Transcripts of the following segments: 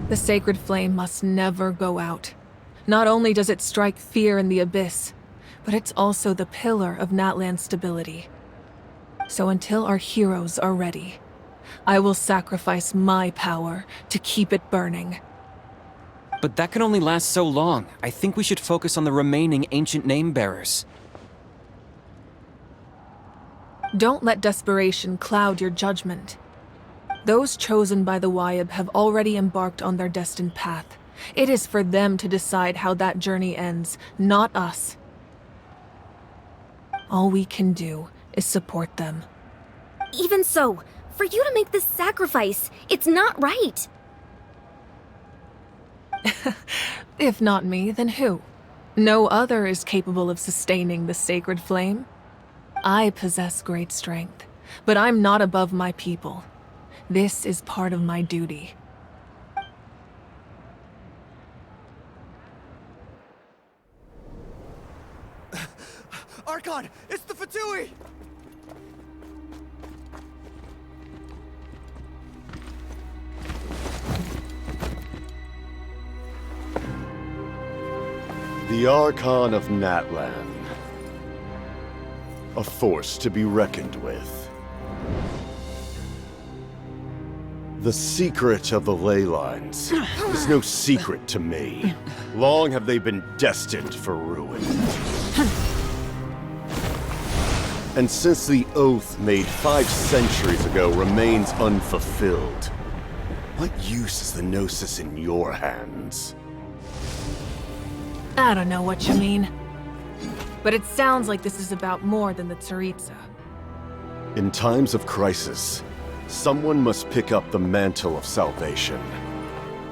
The sacred flame must never go out. Not only does it strike fear in the abyss, but it's also the pillar of Natlan's stability. So until our heroes are ready, I will sacrifice my power to keep it burning. But that can only last so long. I think we should focus on the remaining ancient name-bearers. Don't let desperation cloud your judgment. Those chosen by the Wayab have already embarked on their destined path. It is for them to decide how that journey ends, not us. All we can do is support them. Even so, for you to make this sacrifice, it's not right. If not me, then who? No other is capable of sustaining the sacred flame. I possess great strength, but I'm not above my people. This is part of my duty. Archon, it's the Fatui! The Archon of Natlan. A force to be reckoned with. The secret of the ley lines is no secret to me. Long have they been destined for ruin. And since the oath made 5 centuries ago remains unfulfilled, what use is the Gnosis in your hands? I don't know what you mean. But it sounds like this is about more than the Tsaritsa. In times of crisis, someone must pick up the mantle of salvation.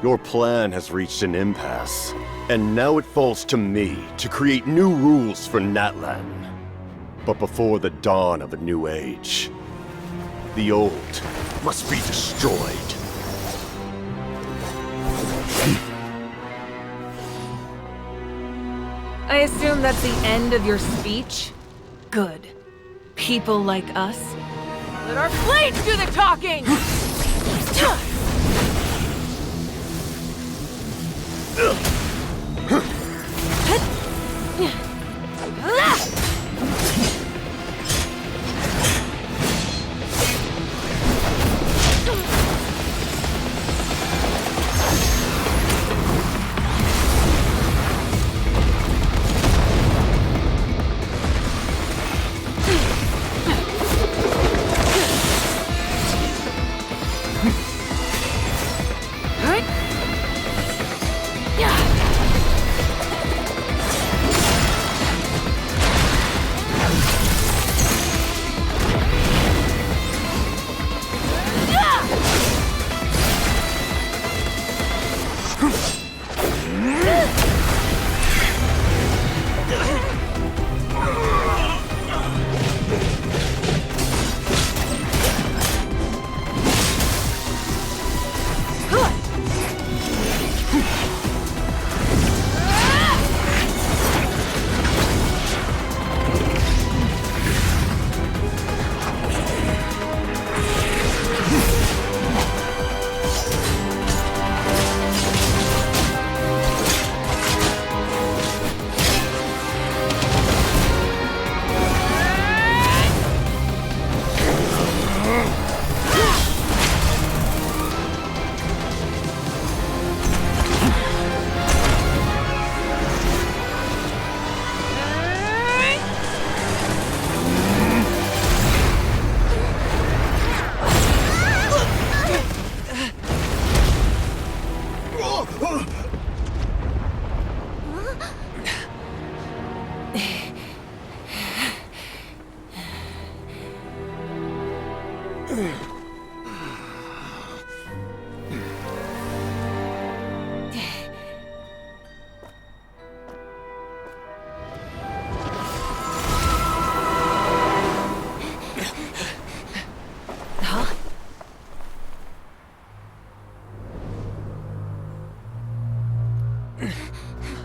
Your plan has reached an impasse, and now it falls to me to create new rules for Natlan. But before the dawn of a new age, the old must be destroyed. I assume that's the end of your speech? Good. People like us, let our blades do the talking!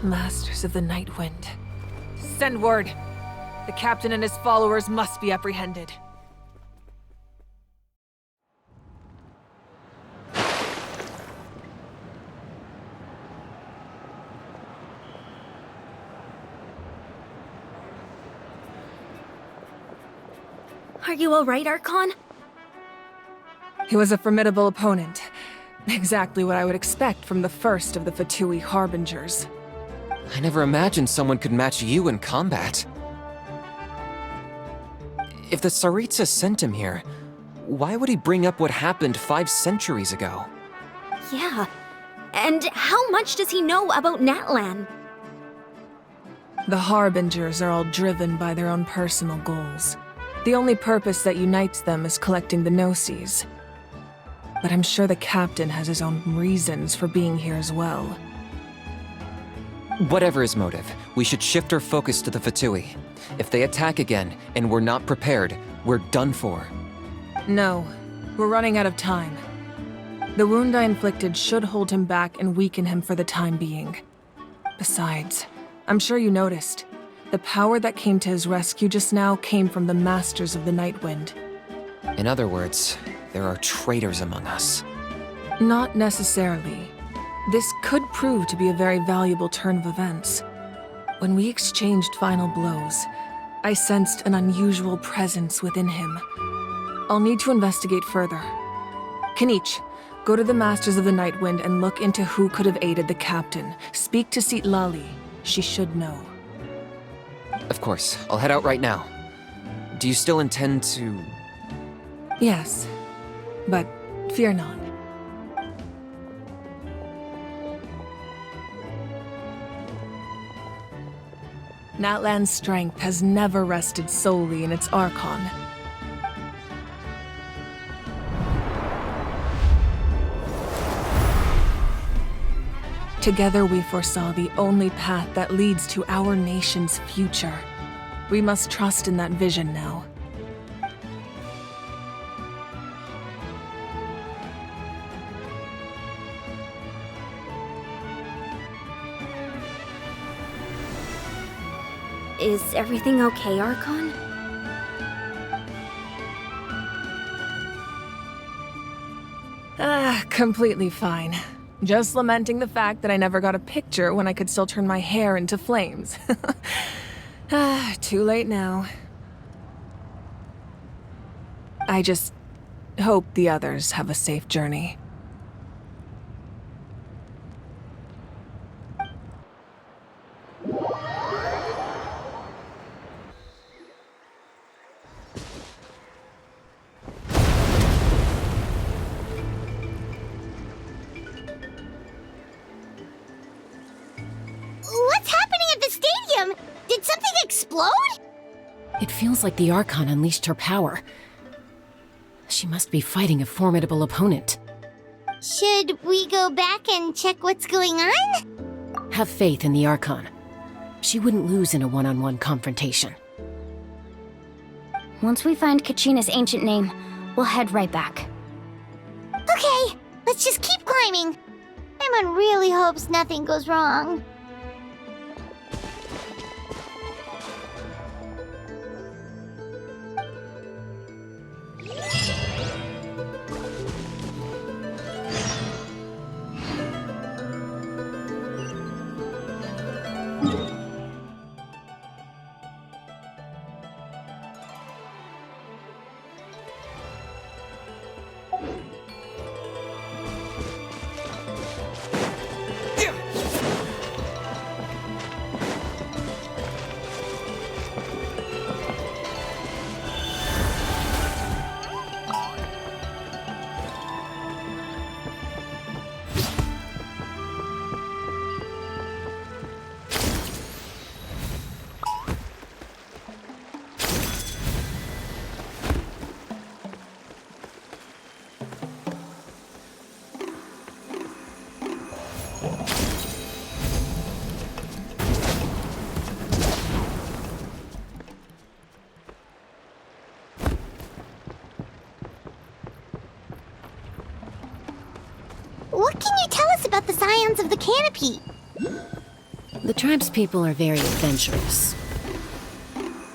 Masters of the Night Wind. Send word. The captain and his followers must be apprehended. Are you alright, Archon? He was a formidable opponent. Exactly what I would expect from the first of the Fatui Harbingers. I never imagined someone could match you in combat. If the Tsaritsa sent him here, why would he bring up what happened 5 centuries ago? Yeah. And how much does he know about Natlan? The Harbingers are all driven by their own personal goals. The only purpose that unites them is collecting the Gnosis. But I'm sure the captain has his own reasons for being here as well. Whatever his motive, we should shift our focus to the Fatui. If they attack again, and we're not prepared, we're done for. No, we're running out of time. The wound I inflicted should hold him back and weaken him for the time being. Besides, I'm sure you noticed, the power that came to his rescue just now came from the Masters of the Nightwind. In other words, there are traitors among us. Not necessarily. This could prove to be a very valuable turn of events. When we exchanged final blows, I sensed an unusual presence within him. I'll need to investigate further. Kanich, go to the Masters of the Nightwind and look into who could have aided the captain. Speak to Citlali. She should know. Of course, I'll head out right now. Do you still intend to... Yes, but fear not. Natlan's strength has never rested solely in its Archon. Together we foresaw the only path that leads to our nation's future. We must trust in that vision now. Is everything okay, Archon? Completely fine. Just lamenting the fact that I never got a picture when I could still turn my hair into flames. Too late now. I just hope the others have a safe journey. What's happening at the stadium? Did something explode? It feels like the Archon unleashed her power. She must be fighting a formidable opponent. Should we go back and check what's going on? Have faith in the Archon. She wouldn't lose in a one-on-one confrontation. Once we find Kachina's ancient name, we'll head right back. Okay, let's just keep climbing. Emma really hopes nothing goes wrong. What can you tell us about the Scions of the Canopy? The tribe's people are very adventurous.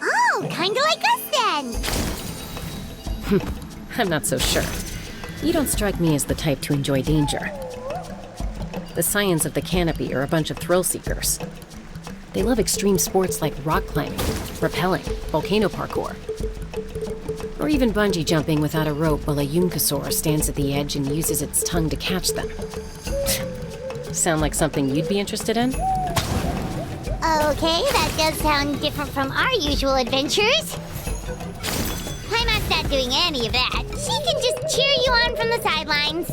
Oh, kinda like us then! I'm not so sure. You don't strike me as the type to enjoy danger. The Scions of the Canopy are a bunch of thrill seekers. They love extreme sports like rock climbing, rappelling, volcano parkour. Or even bungee jumping without a rope while a Yunkasaur stands at the edge and uses its tongue to catch them. Sound like something you'd be interested in? Okay, that does sound different from our usual adventures. Paimon's not doing any of that. She can just cheer you on from the sidelines.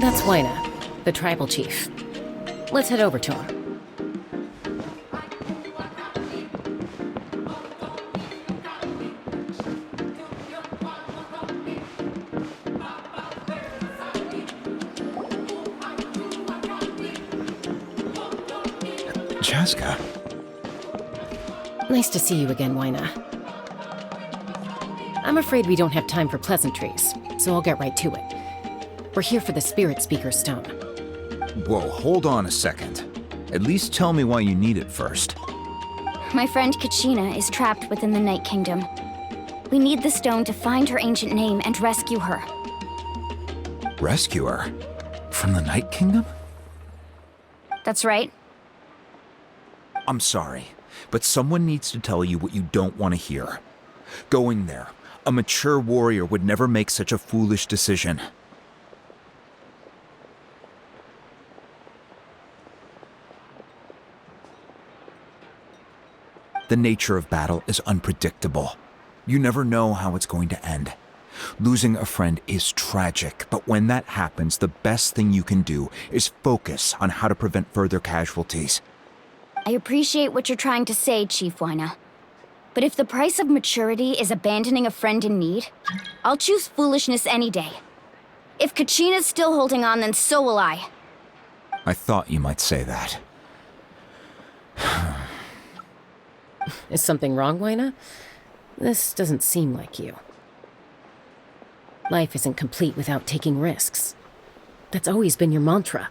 That's Waina, the tribal chief. Let's head over to him. Chaska. Nice to see you again, Waina. I'm afraid we don't have time for pleasantries, so I'll get right to it. We're here for the Spirit Speaker Stone. Whoa, hold on a second. At least tell me why you need it first. My friend Kachina is trapped within the Night Kingdom. We need the stone to find her ancient name and rescue her. Rescue her? From the Night Kingdom? That's right. I'm sorry, but someone needs to tell you what you don't want to hear. Going there, a mature warrior would never make such a foolish decision. The nature of battle is unpredictable. You never know how it's going to end. Losing a friend is tragic, but when that happens, the best thing you can do is focus on how to prevent further casualties. I appreciate what you're trying to say, Chief Waina. But if the price of maturity is abandoning a friend in need, I'll choose foolishness any day. If Kachina's still holding on, then so will I. I thought you might say that. Is something wrong, Waina? This doesn't seem like you. Life isn't complete without taking risks. That's always been your mantra.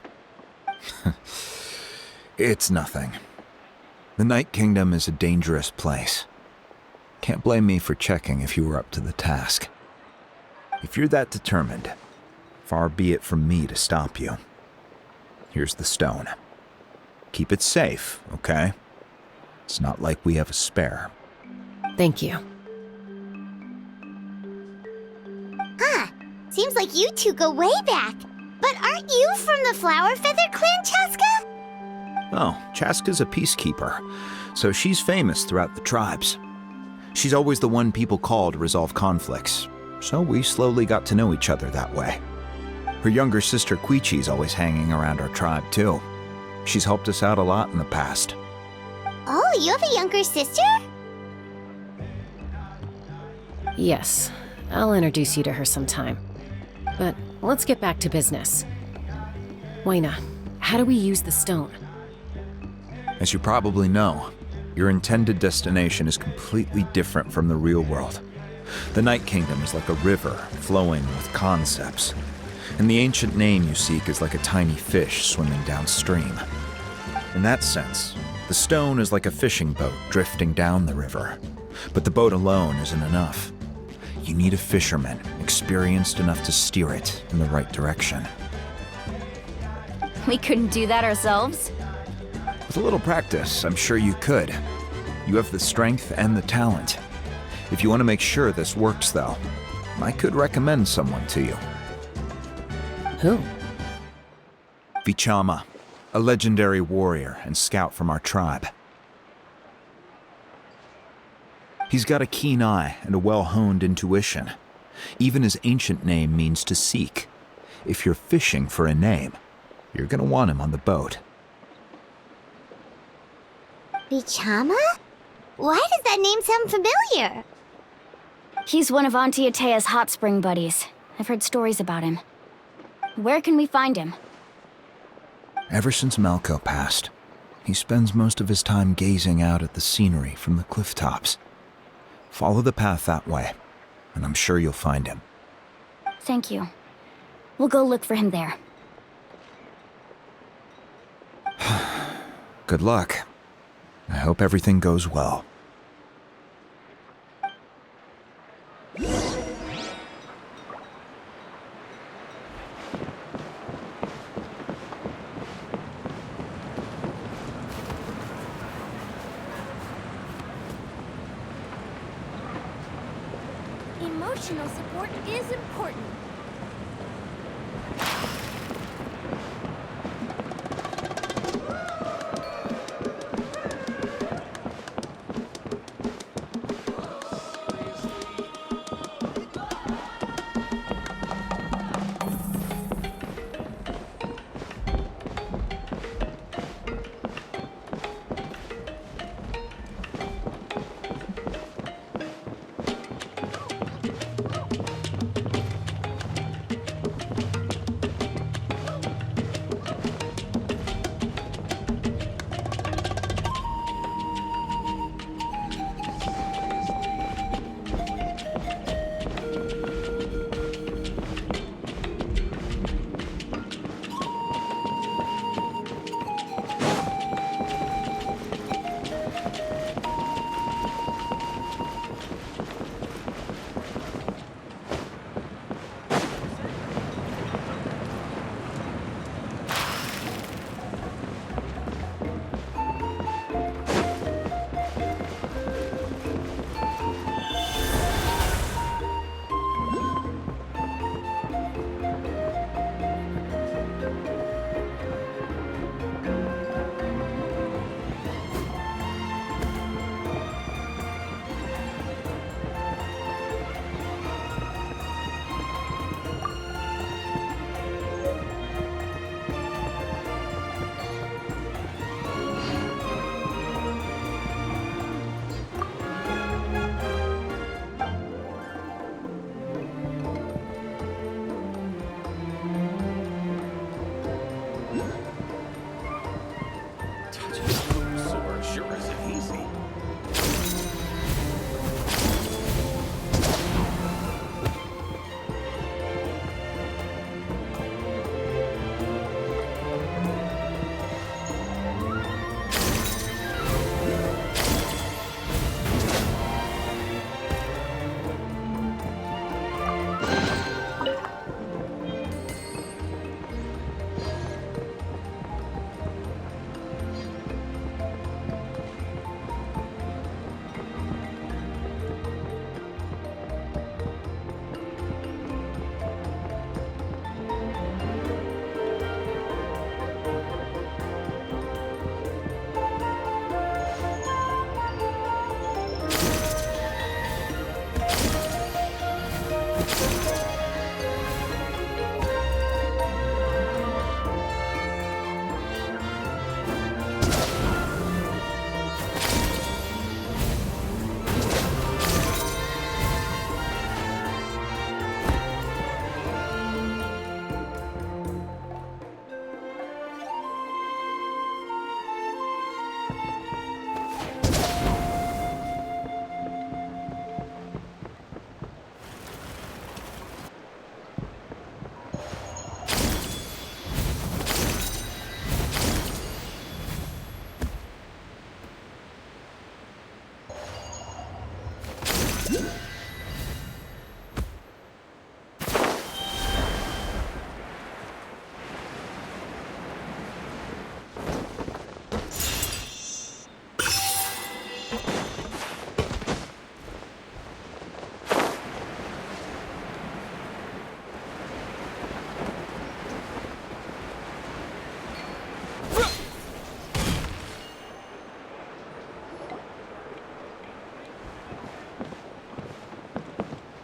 It's nothing. The Night Kingdom is a dangerous place. Can't blame me for checking if you were up to the task. If you're that determined, far be it from me to stop you. Here's the stone. Keep it safe, okay? It's not like we have a spare. Thank you. Seems like you two go way back. But aren't you from the Flower Feather Clan, Chaska? Oh, Chaska's a peacekeeper, so she's famous throughout the tribes. She's always the one people call to resolve conflicts, so we slowly got to know each other that way. Her younger sister Quichi's always hanging around our tribe, too. She's helped us out a lot in the past. Oh, you have a younger sister? Yes, I'll introduce you to her sometime. But let's get back to business. Huayna, how do we use the stone? As you probably know, your intended destination is completely different from the real world. The Night Kingdom is like a river flowing with concepts, and the ancient name you seek is like a tiny fish swimming downstream. In that sense, the stone is like a fishing boat drifting down the river, but the boat alone isn't enough. You need a fisherman experienced enough to steer it in the right direction. We couldn't do that ourselves? With a little practice, I'm sure you could. You have the strength and the talent. If you want to make sure this works, though, I could recommend someone to you. Who? Vichama, a legendary warrior and scout from our tribe. He's got a keen eye and a well-honed intuition. Even his ancient name means to seek. If you're fishing for a name, you're gonna want him on the boat. Vichama? Why does that name sound familiar? He's one of Auntie Atea's hot spring buddies. I've heard stories about him. Where can we find him? Ever since Malko passed, he spends most of his time gazing out at the scenery from the cliff tops. Follow the path that way, and I'm sure you'll find him. Thank you. We'll go look for him there. Good luck. I hope everything goes well. Emotional support is important.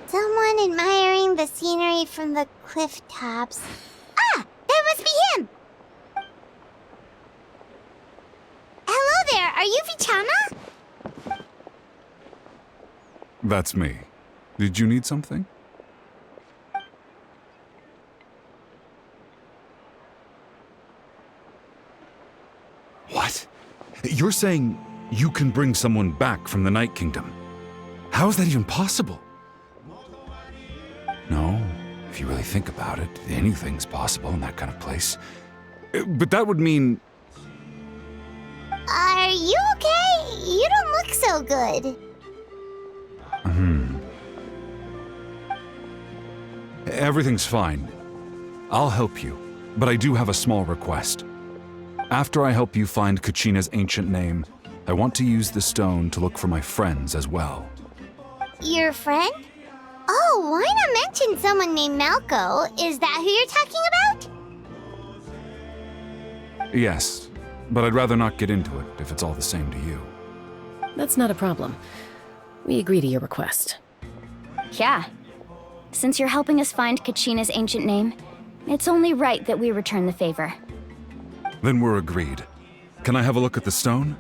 Someone admiring the scenery from the cliff tops. Ah! That must be him! Hello there, are you Vichama? That's me. Did you need something? What? You're saying you can bring someone back from the Night Kingdom? How is that even possible? No, if you really think about it, anything's possible in that kind of place. But that would mean... Are you okay? You don't look so good. Everything's fine. I'll help you, but I do have a small request. After I help you find Kachina's ancient name, I want to use the stone to look for my friends as well. Your friend? Oh, why not mention someone named Malco? Is that who you're talking about? Yes, but I'd rather not get into it if it's all the same to you. That's not a problem. We agree to your request. Yeah. Since you're helping us find Kachina's ancient name, it's only right that we return the favor. Then we're agreed. Can I have a look at the stone?